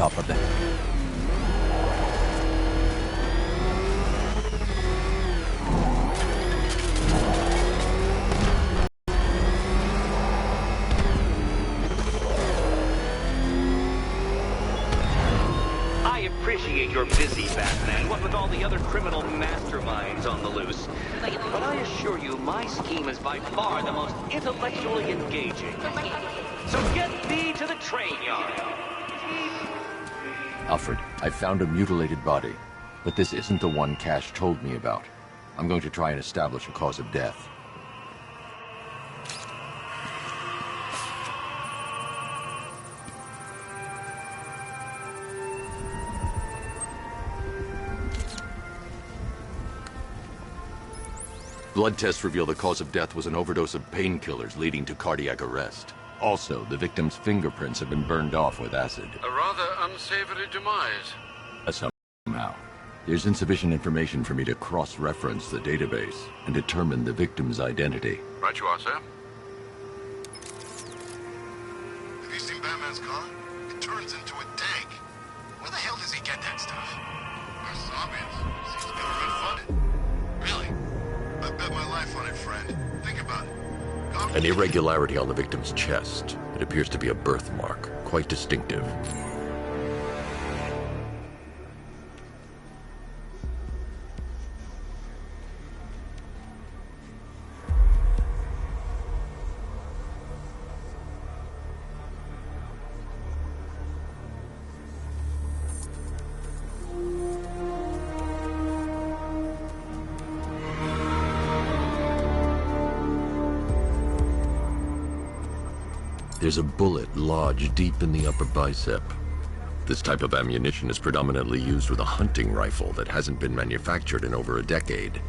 top of the... I appreciate you're busy, Batman, what with all the other criminal masterminds on the loose. But I assure you, my scheme is by far the most intellectually engaging. So get thee to the train yard. Alfred, I found a mutilated body, but this isn't the one Cash told me about. I'm going to try and establish a cause of death. Blood tests reveal the cause of death was an overdose of painkillers leading to cardiac arrest. Also, the victim's fingerprints have been burned off with acid. A rather unsavory demise. Somehow, there's insufficient information for me to cross-reference the database and determine the victim's identity. Right you are, sir. Have you seen Batman's car? It turns into a tank. Where the hell does he get that stuff? That's obvious. Seems government funded. Really? I bet my life on it, friend. Think about it. An irregularity on the victim's chest. It appears to be a birthmark, quite distinctive. There's a bullet lodged deep in the upper bicep. This type of ammunition is predominantly used with a hunting rifle that hasn't been manufactured in over a decade.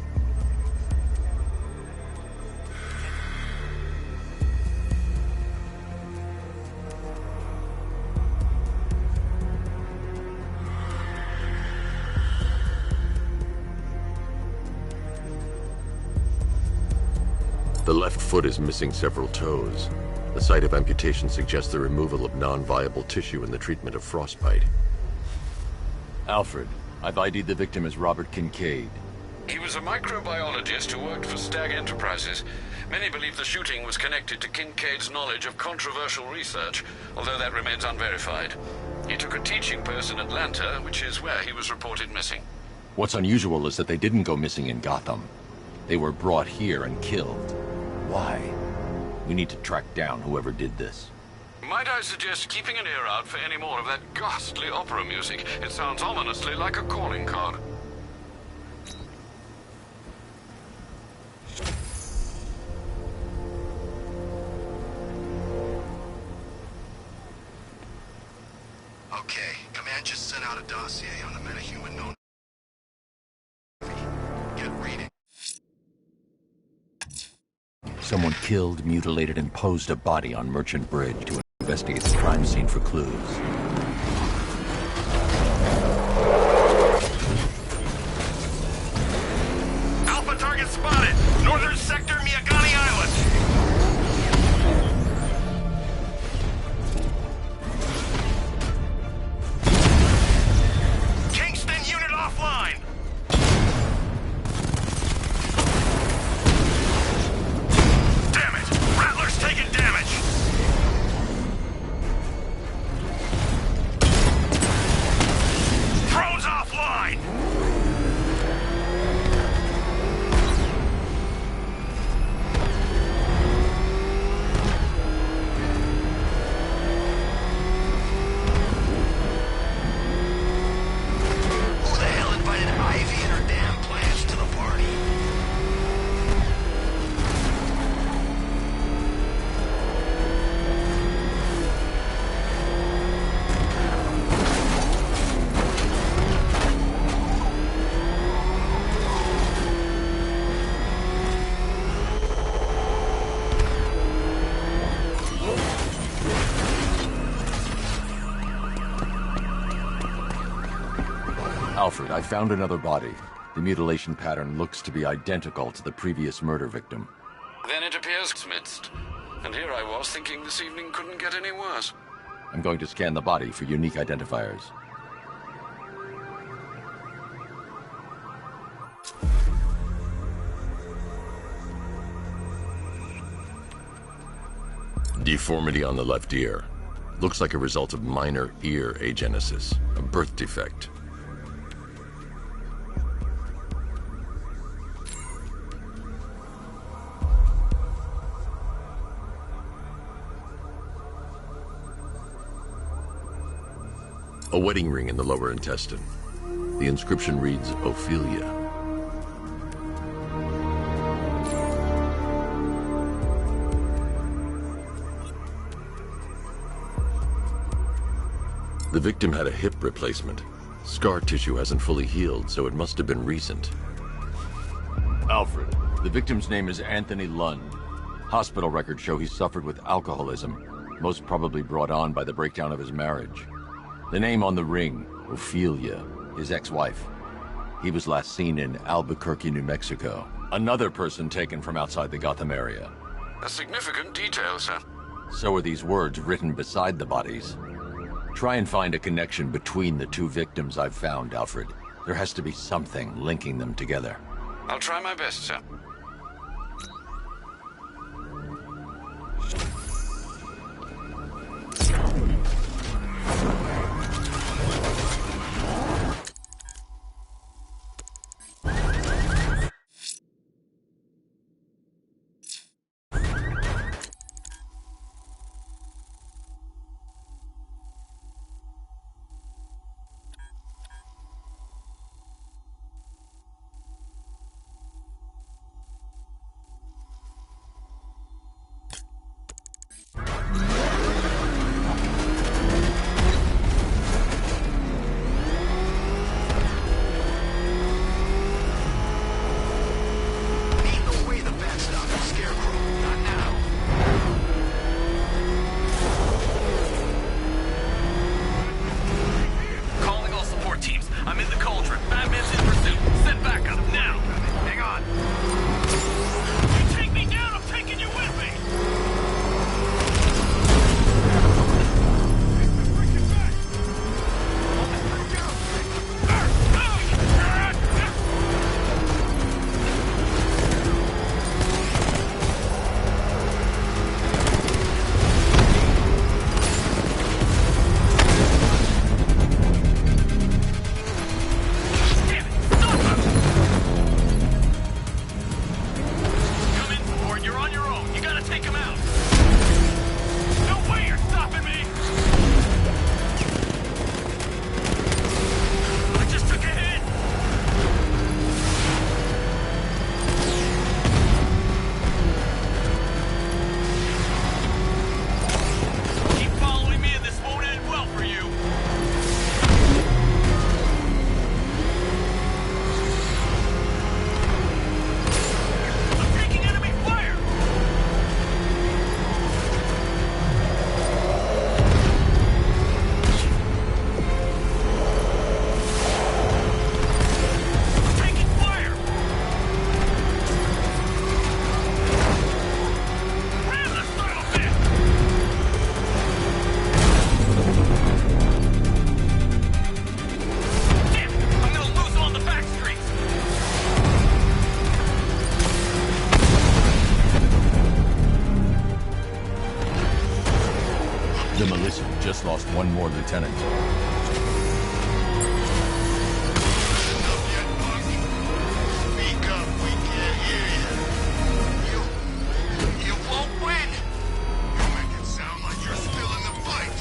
The left foot is missing several toes. The site of amputation suggests the removal of non-viable tissue in the treatment of frostbite. Alfred, I've ID'd the victim as Robert Kincaid. He was a microbiologist who worked for Stag Enterprises. Many believe the shooting was connected to Kincaid's knowledge of controversial research, although that remains unverified. He took a teaching post in Atlanta, which is where he was reported missing. What's unusual is that they didn't go missing in Gotham. They were brought here and killed. Why? We need to track down whoever did this. Might I suggest keeping an ear out for any more of that ghastly opera music? It sounds ominously like a calling card. Okay, Command just sent out a dossier on the metahuman known. Get reading. Someone killed, mutilated, and posed a body on Merchant Bridge to investigate the crime scene for clues. Alpha target spotted! Northern sector, Miyagani Island! Kingston unit offline! Damn it! Rattler's taking damage! Drones offline! Who the hell invited Ivy and her damn plants to the party? Alfred, I found another body. The mutilation pattern looks to be identical to the previous murder victim. Then it appears midst. And here I was thinking this evening couldn't get any worse. I'm going to scan the body for unique identifiers. Deformity on the left ear. Looks like a result of minor ear agenesis, a birth defect. A wedding ring in the lower intestine. The inscription reads, Ophelia. The victim had a hip replacement. Scar tissue hasn't fully healed, so it must have been recent. Alfred, the victim's name is Anthony Lund. Hospital records show he suffered with alcoholism, most probably brought on by the breakdown of his marriage. The name on the ring, Ophelia, his ex-wife. He was last seen in Albuquerque, New Mexico. Another person taken from outside the Gotham area. A significant detail, sir. So are these words written beside the bodies. Try and find a connection between the two victims I've found, Alfred. There has to be something linking them together. I'll try my best, sir. Just lost one more lieutenant. Speak up, we can't hear you. You won't win. You make it sound like you're still in the fight.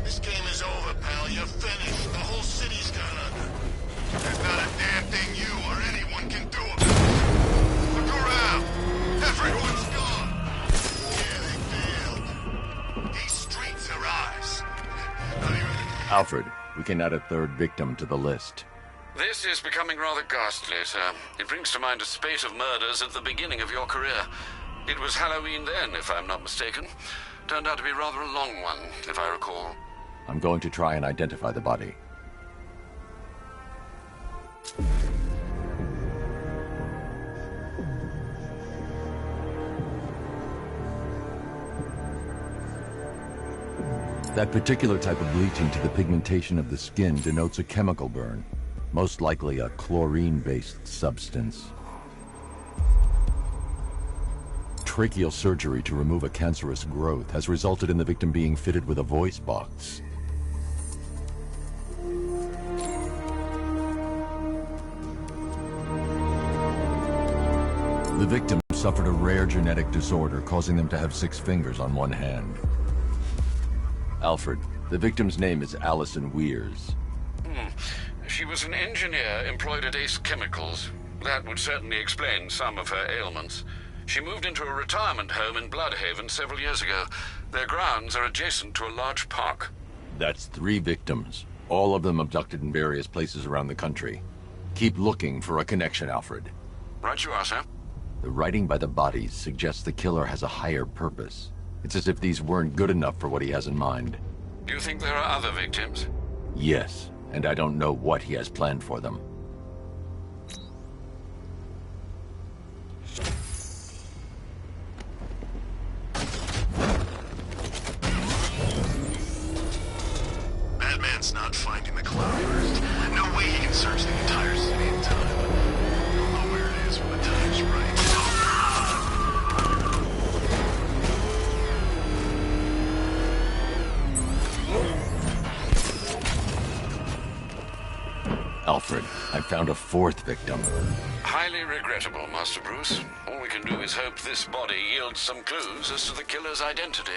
This game is over, pal. You're finished. The whole city's gone under. There's not a damn thing you or anyone can do about it. Look around. Everyone's gone. Yeah, they failed. These streets are ours. Alfred, we can add a third victim to the list. This is becoming rather ghastly, sir. It brings to mind a spate of murders at the beginning of your career. It was Halloween then, if I'm not mistaken. Turned out to be rather a long one, if I recall. I'm going to try and identify the body. That particular type of bleaching to the pigmentation of the skin denotes a chemical burn, most likely a chlorine-based substance. Tracheal surgery to remove a cancerous growth has resulted in the victim being fitted with a voice box. The victim suffered a rare genetic disorder causing them to have 6 fingers on one hand. Alfred, the victim's name is Allison Weers. She was an engineer employed at Ace Chemicals. That would certainly explain some of her ailments. She moved into a retirement home in Bloodhaven several years ago. Their grounds are adjacent to a large park. That's 3 victims, all of them abducted in various places around the country. Keep looking for a connection, Alfred. Right you are, sir. The writing by the bodies suggests the killer has a higher purpose. It's as if these weren't good enough for what he has in mind. Do you think there are other victims? Yes, and I don't know what he has planned for them. Batman's not finding the Cloudburst. No way he can search the entire city in time. He'll know where it is when the time's right. Alfred, I found a 4th victim. Highly regrettable, Master Bruce. All we can do is hope this body yields some clues as to the killer's identity.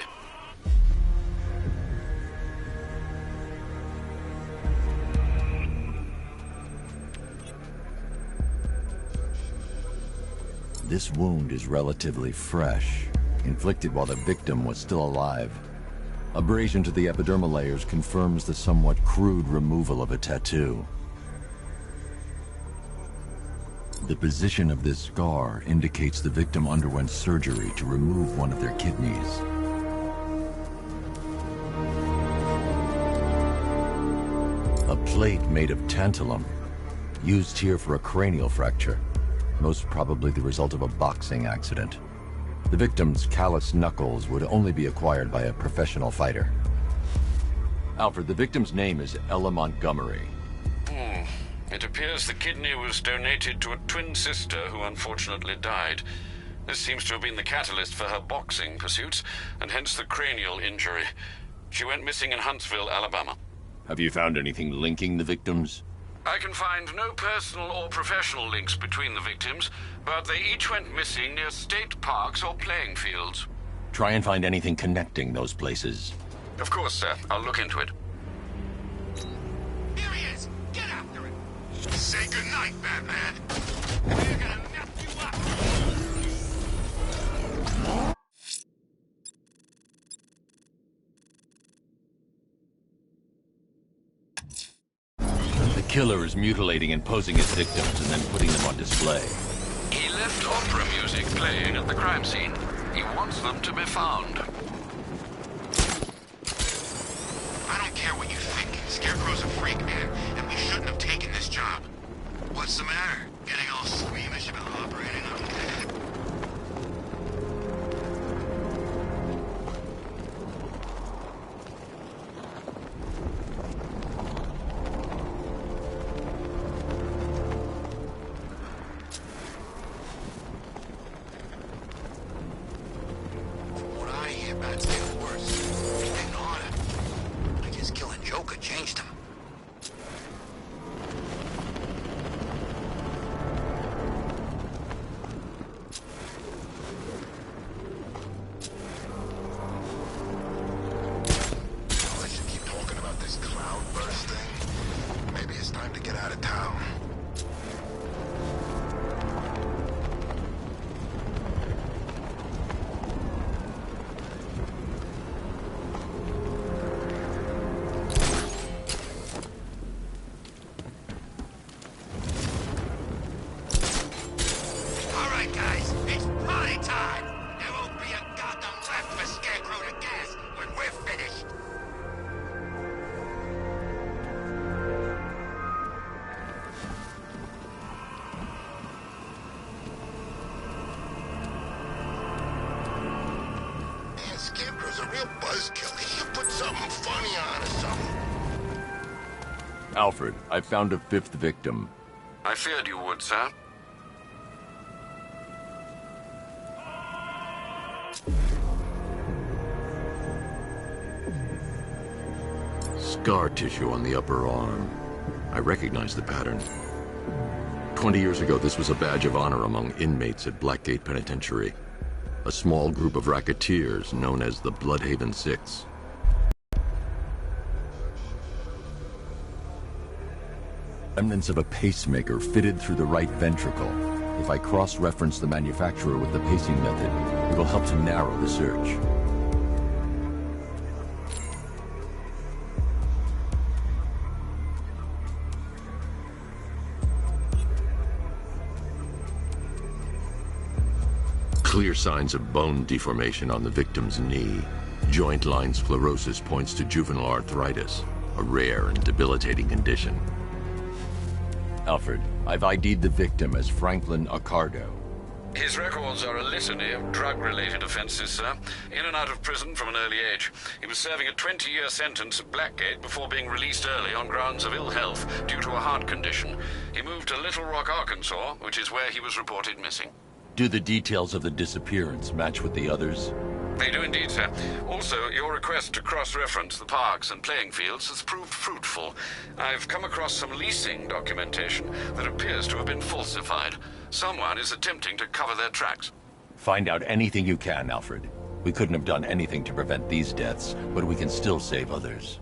This wound is relatively fresh, inflicted while the victim was still alive. Abrasion to the epidermal layers confirms the somewhat crude removal of a tattoo. The position of this scar indicates the victim underwent surgery to remove one of their kidneys. A plate made of tantalum, used here for a cranial fracture, most probably the result of a boxing accident. The victim's calloused knuckles would only be acquired by a professional fighter. Alfred, the victim's name is Ella Montgomery. It appears the kidney was donated to a twin sister who unfortunately died. This seems to have been the catalyst for her boxing pursuits, and hence the cranial injury. She went missing in Huntsville, Alabama. Have you found anything linking the victims? I can find no personal or professional links between the victims, but they each went missing near state parks or playing fields. Try and find anything connecting those places. Of course, sir. I'll look into it. Here he is! Get after him! Say goodnight, Batman! We're gonna mess you up! The killer is mutilating and posing as victims and then putting them on display. He left opera music playing at the crime scene. He wants them to be found. I don't care what you think. Scarecrow's a freak, man, and we shouldn't have taken this job. What's the matter? Getting all squeamish about operating on me? From what I hear, Bat's getting worse. He's getting harder. I guess killing Joker changed him. Oh, I should keep talking about this cloudburst thing. Maybe it's time to get out of town. All right, guys, it's party time! There won't be a Gotham left for Scarecrow to gas when we're finished! Alfred, I found a fifth victim. I feared you would, sir. Scar tissue on the upper arm. I recognize the pattern. 20 years ago, this was a badge of honor among inmates at Blackgate Penitentiary. A small group of racketeers known as the Bloodhaven Six. Remnants of a pacemaker fitted through the right ventricle. If I cross-reference the manufacturer with the pacing method, it will help to narrow the search. Clear signs of bone deformation on the victim's knee. Joint line sclerosis points to juvenile arthritis, a rare and debilitating condition. Alfred, I've ID'd the victim as Franklin Accardo. His records are a litany of drug-related offenses, sir. In and out of prison from an early age. He was serving a 20-year sentence at Blackgate before being released early on grounds of ill health due to a heart condition. He moved to Little Rock, Arkansas, which is where he was reported missing. Do the details of the disappearance match with the others? They do indeed, sir. Also, your request to cross-reference the parks and playing fields has proved fruitful. I've come across some leasing documentation that appears to have been falsified. Someone is attempting to cover their tracks. Find out anything you can, Alfred. We couldn't have done anything to prevent these deaths, but we can still save others.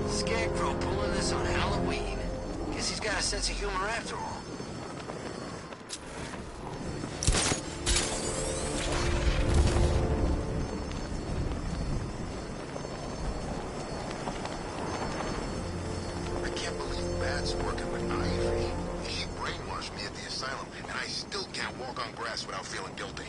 Scarecrow pulling this on Halloween. Guess he's got a sense of humor after all. I can't believe Bat's working with Ivy. She brainwashed me at the asylum, and I still can't walk on grass without feeling guilty.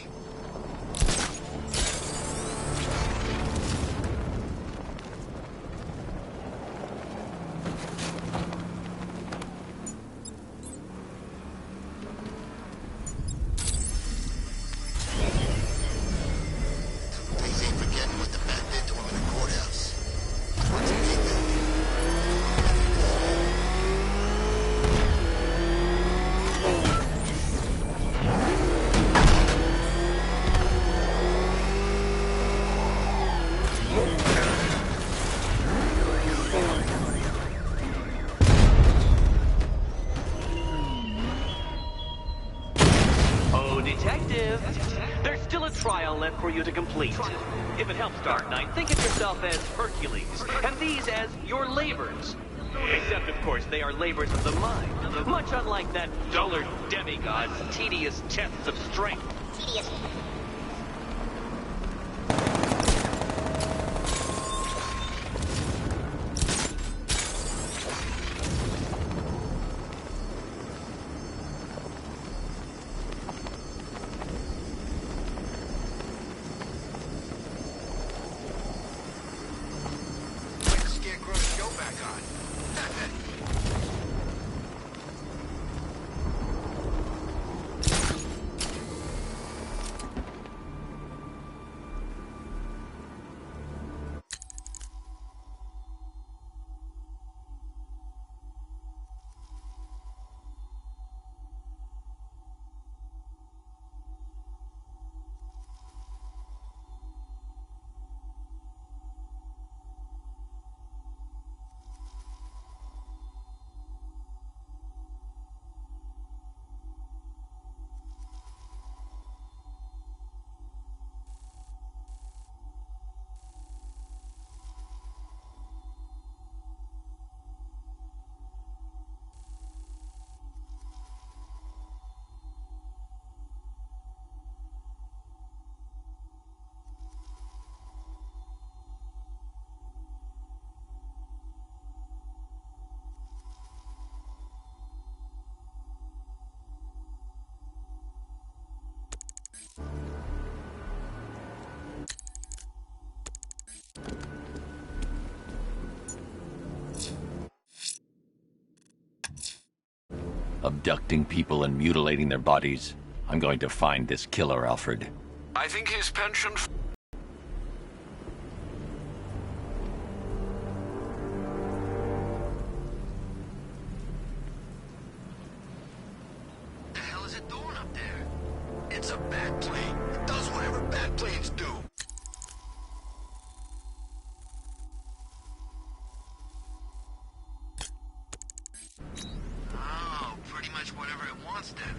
Detective, there's still a trial left for you to complete. If it helps, Dark Knight, think of yourself as Hercules, and these as your labors. Except, of course, they are labors of the mind, much unlike that dullard demigod's tedious tests of strength. Abducting people and mutilating their bodies. I'm going to find this killer, Alfred. I think his penchant... What the hell is it doing up there? It's a bat plane. It does whatever bat planes do. Oh, pretty much whatever it wants then.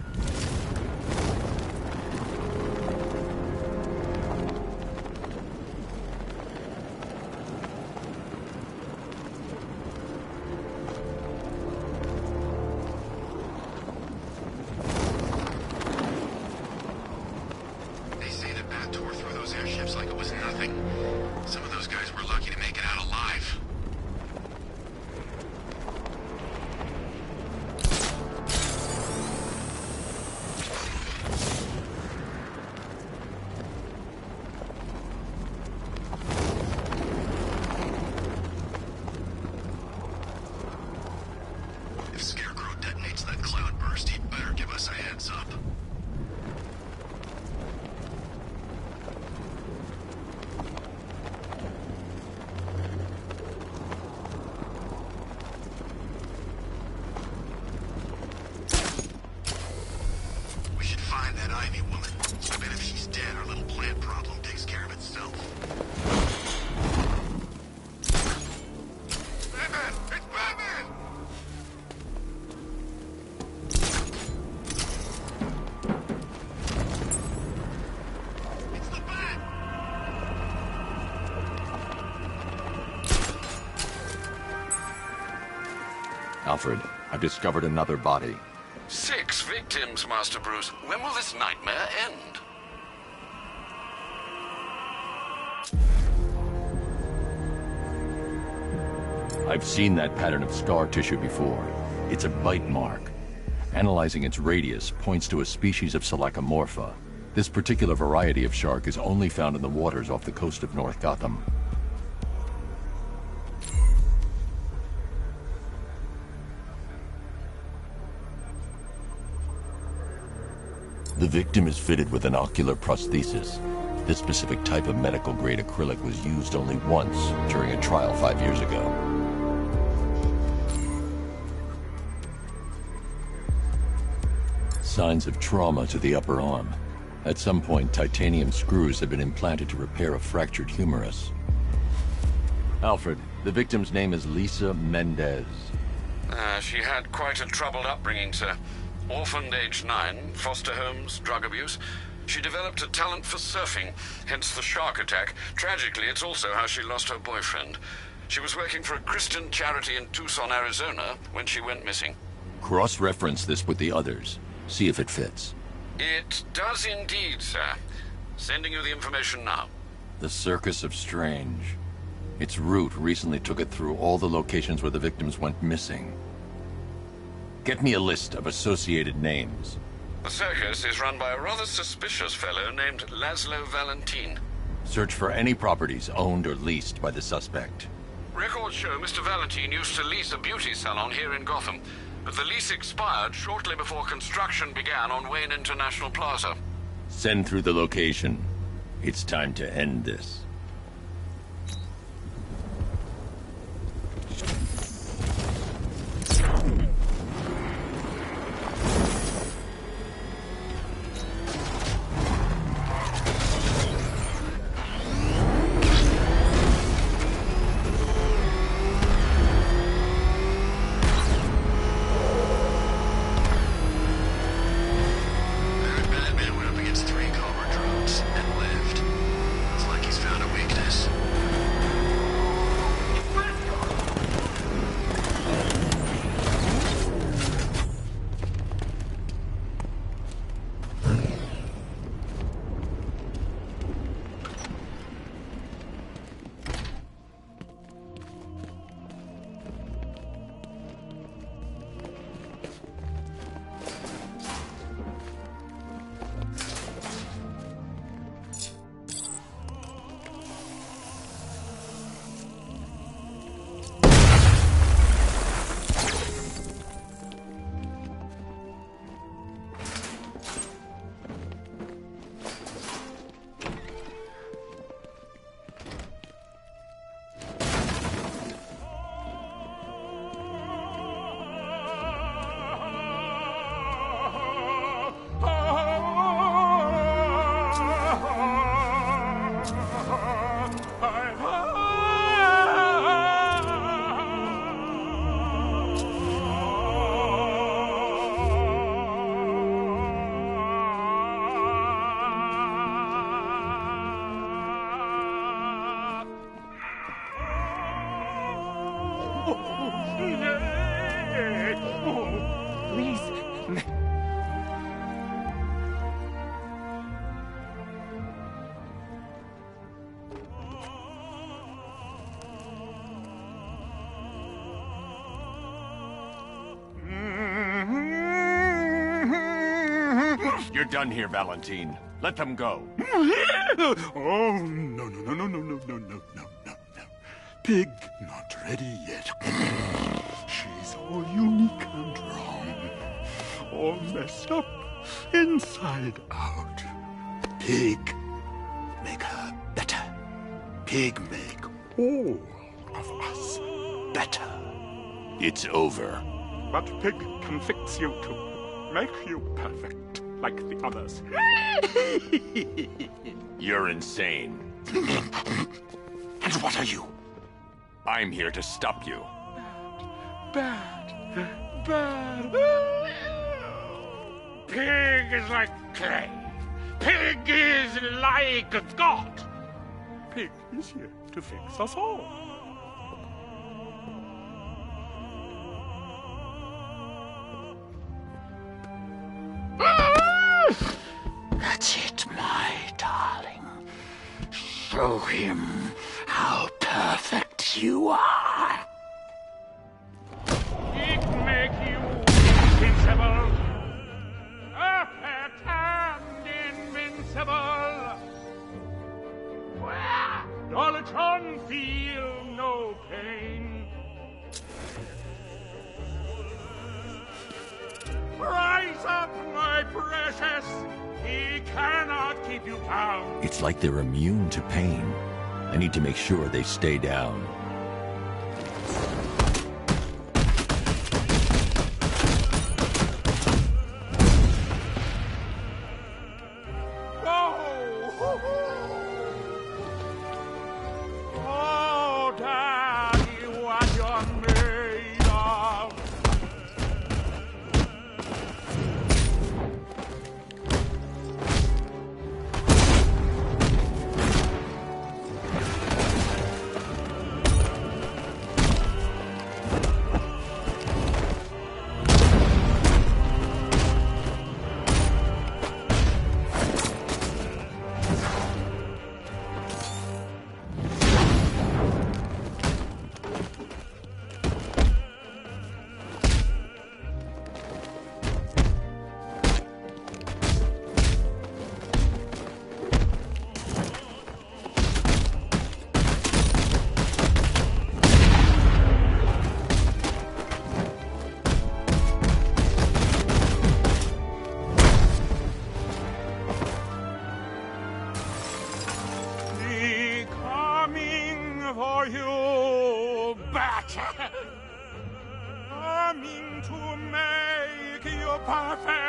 They say the bat tore through those airships like it was nothing. Some of those guys were lucky to make it out alive. If Scarecrow detonates that cloud burst, he'd better give us a heads up. We should find that Ivy woman. I bet if she's dead, our little plant problem takes care of itself. Batman! It's Batman! It's the Bat! Alfred, I've discovered another body. 6 victims, Master Bruce. When will this nightmare end? I've seen that pattern of scar tissue before. It's a bite mark. Analyzing its radius points to a species of Selachomorpha. This particular variety of shark is only found in the waters off the coast of North Gotham. The victim is fitted with an ocular prosthesis. This specific type of medical-grade acrylic was used only once during a trial 5 years ago. Signs of trauma to the upper arm. At some point, titanium screws had been implanted to repair a fractured humerus. Alfred, the victim's name is Lisa Mendez. She had quite a troubled upbringing, sir. Orphaned age 9, foster homes, drug abuse. She developed a talent for surfing, hence the shark attack. Tragically, it's also how she lost her boyfriend. She was working for a Christian charity in Tucson, Arizona, when she went missing. Cross-reference this with the others. See if it fits. It does indeed, sir. Sending you the information now. The Circus of Strange. Its route recently took it through all the locations where the victims went missing. Get me a list of associated names. The circus is run by a rather suspicious fellow named Laszlo Valentin. Search for any properties owned or leased by the suspect. Records show Mr. Valentin used to lease a beauty salon here in Gotham, but the lease expired shortly before construction began on Wayne International Plaza. Send through the location. It's time to end this. Batman went up against 3 cobra drugs and lived. It's like he's found a You're done here, Valentine. Let them go. Oh, no. Pig not ready yet. She's all unique and wrong. All messed up, inside out. Pig, make her better. Pig make all of us better. It's over. But Pig can fix you to make you perfect, like the others. You're insane. And what are you? I'm here to stop you. Bad. Pig is like clay. Pig is like God. Pig is here to fix us all. That's it, my darling. Show him how perfect you are. It make you invincible. Perfect and invincible. Dolitron feel no pain. Rise up, my precious. He cannot keep you down. It's like they're immune to pain. I need to make sure they stay down. Oh, Daddy, what you're made of. For you, bat! Coming to make you perfect!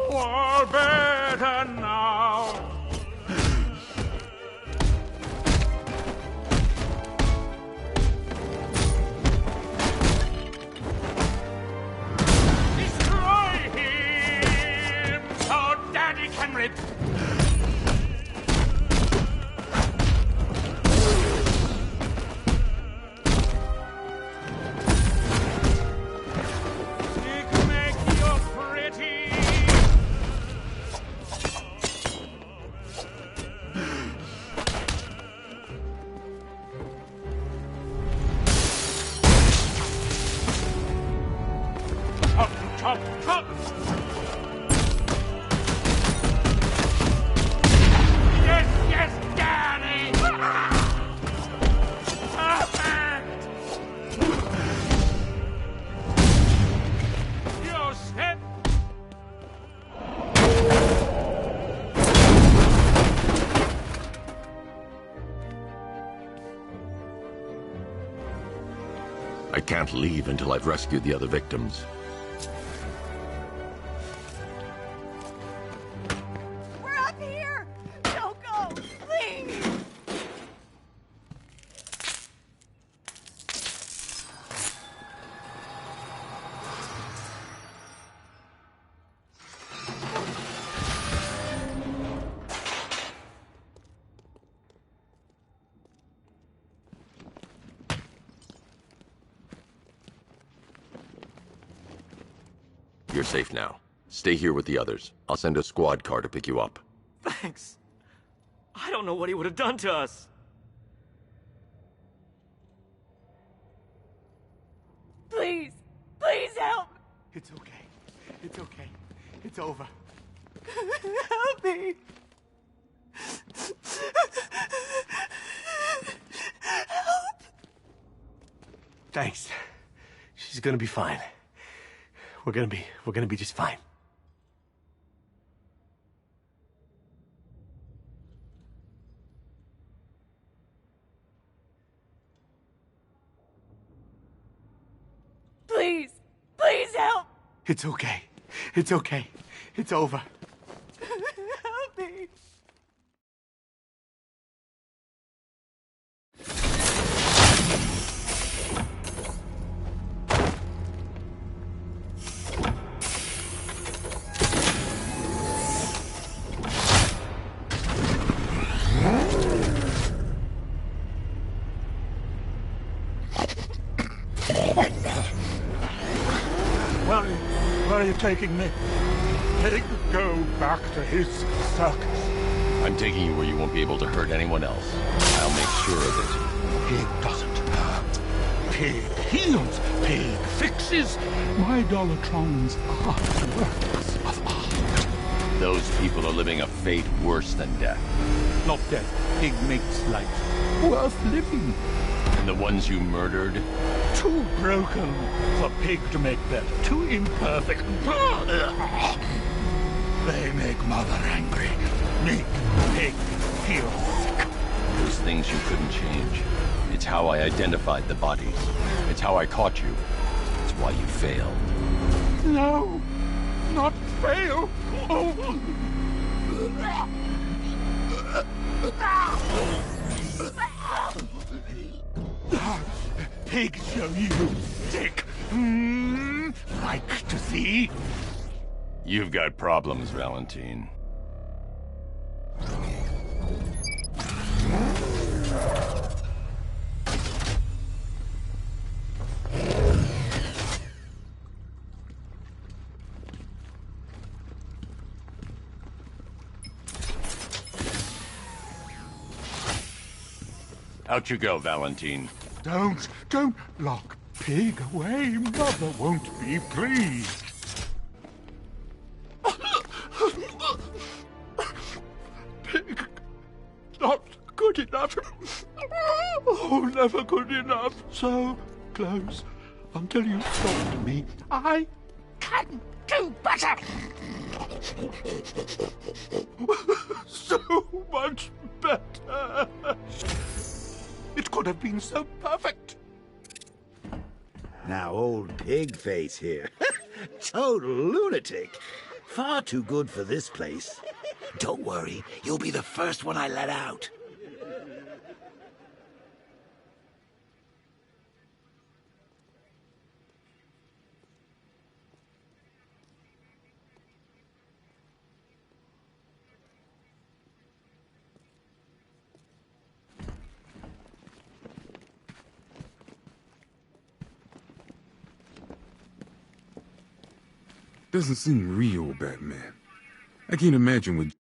All better now. Destroy him so Daddy can rip. Chop, chop! Yes, Daddy! Perfect! You said... I can't leave until I've rescued the other victims. You're safe now. Stay here with the others. I'll send a squad car to pick you up. Thanks. I don't know what he would have done to us. Please, please help. It's okay. It's okay. It's over. Help me. Help. Thanks. She's gonna be fine. We're gonna be just fine. Please, please help. It's okay. It's okay. It's over. Help me. Where are you taking me? Let go back to his circus. I'm taking you where you won't be able to hurt anyone else. I'll make sure of it. Pig doesn't hurt. Pig heals. Pig fixes. My Dollartrons are works of art. Those people are living a fate worse than death. Not death. Pig makes life worth living. And the ones you murdered? Too broken for Pig to make better. Too imperfect. They make Mother angry. Make Pig feel sick. Those things you couldn't change. It's how I identified the bodies. It's how I caught you. It's why you failed. No, not fail. Oh. Pig show you sick. Like to see? You've got problems, Valentine. Out you go, Valentine. Don't lock Pig away. Mother won't be pleased. Pig, not good enough. Oh, never good enough. So close until you stopped me. I can do better. So much better. It could have been so perfect. Now, old Pig-Face here. Total lunatic. Far too good for this place. Don't worry, you'll be the first one I let out. Doesn't seem real, Batman. I can't imagine what